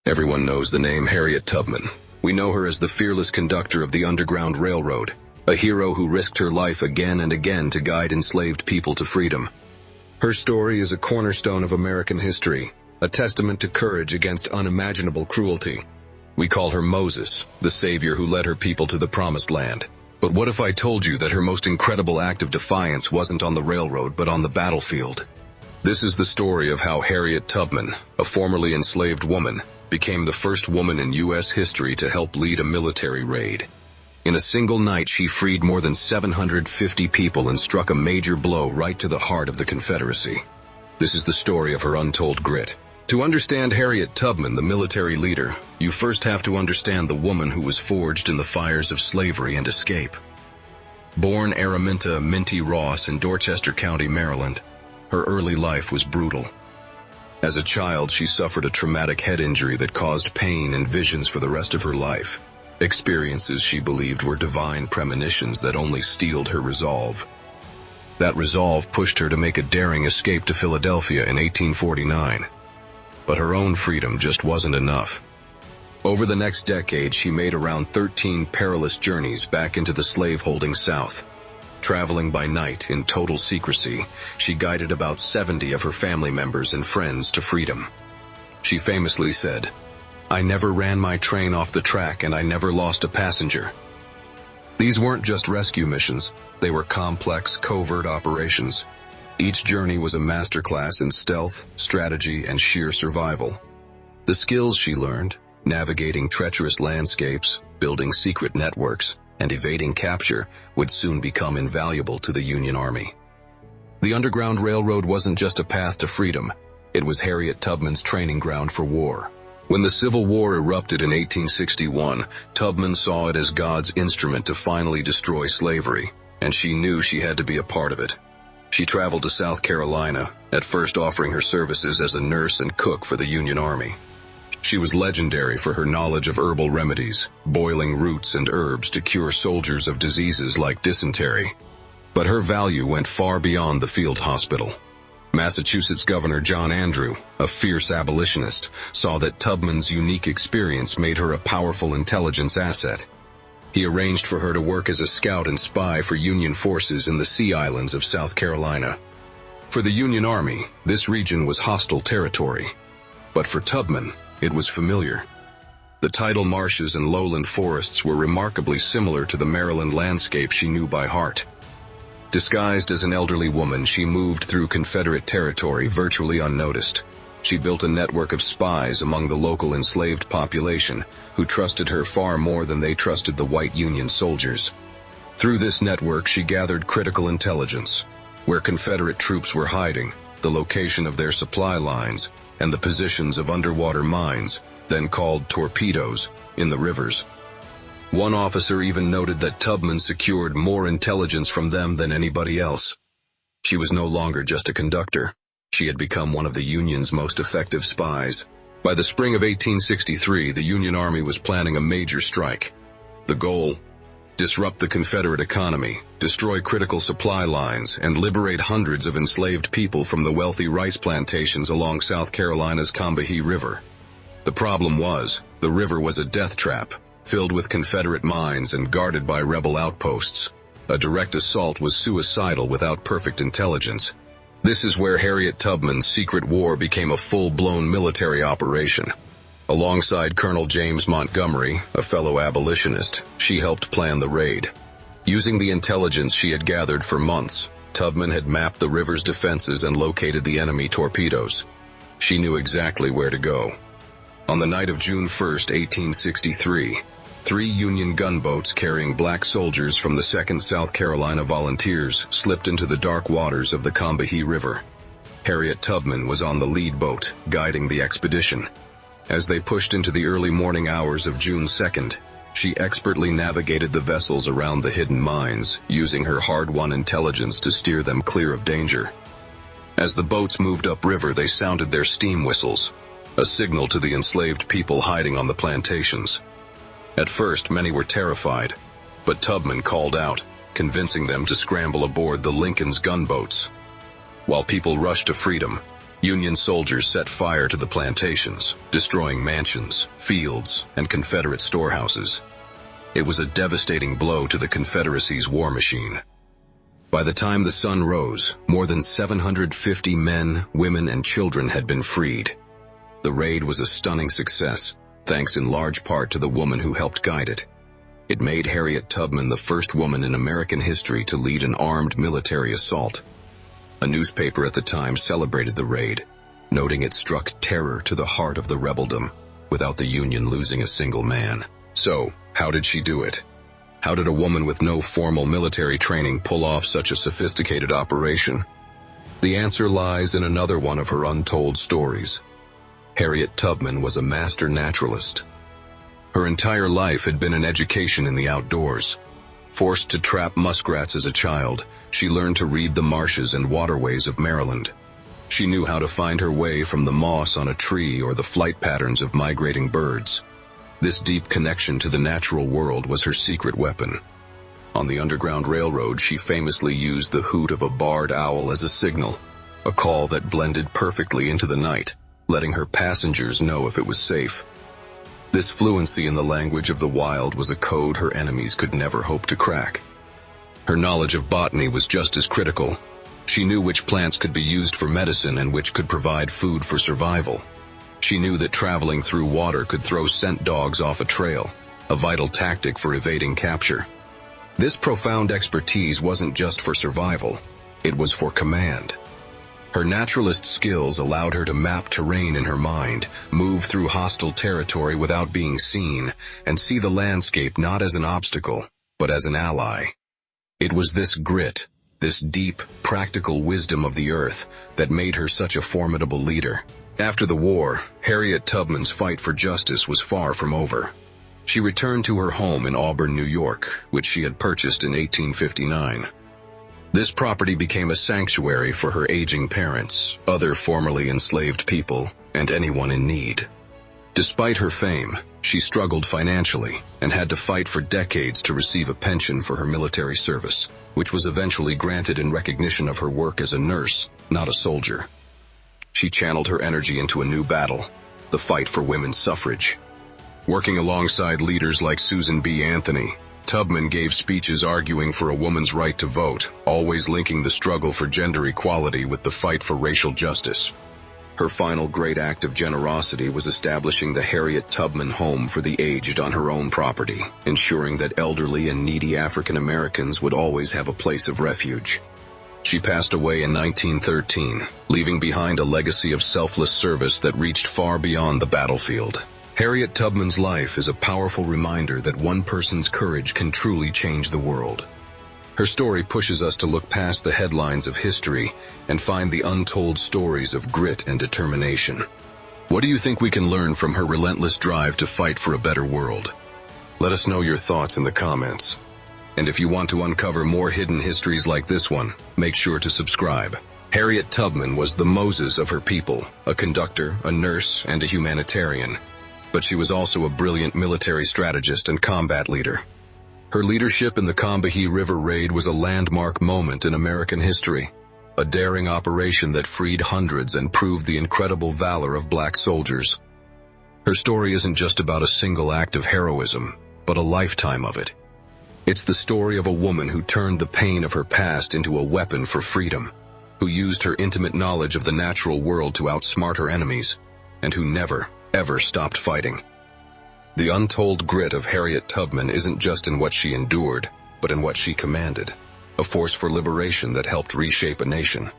Everyone knows the name Harriet Tubman. We know her as the fearless conductor of the Underground Railroad, a hero who risked her life again and again to guide enslaved people to freedom. Her story is a cornerstone of American history, a testament to courage against unimaginable cruelty. We call her Moses, the savior who led her people to the promised land. But what if I told you that her most incredible act of defiance wasn't on the railroad but on the battlefield? This is the story of how Harriet Tubman, a formerly enslaved woman, became the first woman in U.S. history to help lead a military raid. In a single night, she freed more than 750 people and struck a major blow right to the heart of the Confederacy. This is the story of her untold grit. To understand Harriet Tubman, the military leader, you first have to understand the woman who was forged in the fires of slavery and escape. Born Araminta Minty Ross in Dorchester County, Maryland, her early life was brutal. As a child, she suffered a traumatic head injury that caused pain and visions for the rest of her life. Experiences she believed were divine premonitions that only steeled her resolve. That resolve pushed her to make a daring escape to Philadelphia in 1849. But her own freedom just wasn't enough. Over the next decade, she made around 13 perilous journeys back into the slave-holding South. Traveling by night in total secrecy, she guided about 70 of her family members and friends to freedom. She famously said, "I never ran my train off the track and I never lost a passenger." These weren't just rescue missions, they were complex, covert operations. Each journey was a masterclass in stealth, strategy, and sheer survival. The skills she learned, navigating treacherous landscapes, building secret networks, and evading capture, would soon become invaluable to the Union Army. The Underground Railroad wasn't just a path to freedom, it was Harriet Tubman's training ground for war. When the Civil War erupted in 1861, Tubman saw it as God's instrument to finally destroy slavery, and she knew she had to be a part of it. She traveled to South Carolina, at first offering her services as a nurse and cook for the Union Army. She was legendary for her knowledge of herbal remedies, boiling roots and herbs to cure soldiers of diseases like dysentery. But her value went far beyond the field hospital. Massachusetts Governor John Andrew, a fierce abolitionist, saw that Tubman's unique experience made her a powerful intelligence asset. He arranged for her to work as a scout and spy for Union forces in the Sea Islands of South Carolina. For the Union Army, this region was hostile territory. But for Tubman, it was familiar. The tidal marshes and lowland forests were remarkably similar to the Maryland landscape she knew by heart. Disguised as an elderly woman, she moved through Confederate territory virtually unnoticed. She built a network of spies among the local enslaved population, who trusted her far more than they trusted the white Union soldiers. Through this network, she gathered critical intelligence, where Confederate troops were hiding, the location of their supply lines, and the positions of underwater mines, then called torpedoes, in the rivers. One officer even noted that Tubman secured more intelligence from them than anybody else. She was no longer just a conductor. She had become one of the Union's most effective spies. By the spring of 1863, the Union Army was planning a major strike. The goal? Disrupt the Confederate economy, destroy critical supply lines, and liberate hundreds of enslaved people from the wealthy rice plantations along South Carolina's Combahee River. The problem was, the river was a death trap, filled with Confederate mines and guarded by rebel outposts. A direct assault was suicidal without perfect intelligence. This is where Harriet Tubman's secret war became a full-blown military operation. Alongside Colonel James Montgomery, a fellow abolitionist, she helped plan the raid. Using the intelligence she had gathered for months, Tubman had mapped the river's defenses and located the enemy torpedoes. She knew exactly where to go. On the night of June 1, 1863, 3 Union gunboats carrying black soldiers from the 2nd South Carolina Volunteers slipped into the dark waters of the Combahee River. Harriet Tubman was on the lead boat, guiding the expedition. As they pushed into the early morning hours of June 2nd, she expertly navigated the vessels around the hidden mines, using her hard-won intelligence to steer them clear of danger. As the boats moved upriver, they sounded their steam whistles, a signal to the enslaved people hiding on the plantations. At first, many were terrified, but Tubman called out, convincing them to scramble aboard the Lincoln's gunboats. While people rushed to freedom, Union soldiers set fire to the plantations, destroying mansions, fields, and Confederate storehouses. It was a devastating blow to the Confederacy's war machine. By the time the sun rose, more than 750 men, women, and children had been freed. The raid was a stunning success, thanks in large part to the woman who helped guide it. It made Harriet Tubman the first woman in American history to lead an armed military assault. A newspaper at the time celebrated the raid, noting it struck terror to the heart of the rebeldom, without the Union losing a single man. So, how did she do it? How did a woman with no formal military training pull off such a sophisticated operation? The answer lies in another one of her untold stories. Harriet Tubman was a master naturalist. Her entire life had been an education in the outdoors. Forced to trap muskrats as a child, she learned to read the marshes and waterways of Maryland. She knew how to find her way from the moss on a tree or the flight patterns of migrating birds. This deep connection to the natural world was her secret weapon. On the Underground Railroad, she famously used the hoot of a barred owl as a signal, a call that blended perfectly into the night, letting her passengers know if it was safe. This fluency in the language of the wild was a code her enemies could never hope to crack. Her knowledge of botany was just as critical. She knew which plants could be used for medicine and which could provide food for survival. She knew that traveling through water could throw scent dogs off a trail, a vital tactic for evading capture. This profound expertise wasn't just for survival, it was for command. Her naturalist skills allowed her to map terrain in her mind, move through hostile territory without being seen, and see the landscape not as an obstacle, but as an ally. It was this grit, this deep, practical wisdom of the earth, that made her such a formidable leader. After the war, Harriet Tubman's fight for justice was far from over. She returned to her home in Auburn, New York, which she had purchased in 1859. This property became a sanctuary for her aging parents, other formerly enslaved people, and anyone in need. Despite her fame, she struggled financially and had to fight for decades to receive a pension for her military service, which was eventually granted in recognition of her work as a nurse, not a soldier. She channeled her energy into a new battle, the fight for women's suffrage. Working alongside leaders like Susan B. Anthony, Tubman gave speeches arguing for a woman's right to vote, always linking the struggle for gender equality with the fight for racial justice. Her final great act of generosity was establishing the Harriet Tubman Home for the Aged on her own property, ensuring that elderly and needy African Americans would always have a place of refuge. She passed away in 1913, leaving behind a legacy of selfless service that reached far beyond the battlefield. Harriet Tubman's life is a powerful reminder that one person's courage can truly change the world. Her story pushes us to look past the headlines of history and find the untold stories of grit and determination. What do you think we can learn from her relentless drive to fight for a better world? Let us know your thoughts in the comments. And if you want to uncover more hidden histories like this one, make sure to subscribe. Harriet Tubman was the Moses of her people, a conductor, a nurse, and a humanitarian. But she was also a brilliant military strategist and combat leader. Her leadership in the Combahee River Raid was a landmark moment in American history, a daring operation that freed hundreds and proved the incredible valor of black soldiers. Her story isn't just about a single act of heroism, but a lifetime of it. It's the story of a woman who turned the pain of her past into a weapon for freedom, who used her intimate knowledge of the natural world to outsmart her enemies, and who never, ever stopped fighting. The untold grit of Harriet Tubman isn't just in what she endured, but in what she commanded, a force for liberation that helped reshape a nation.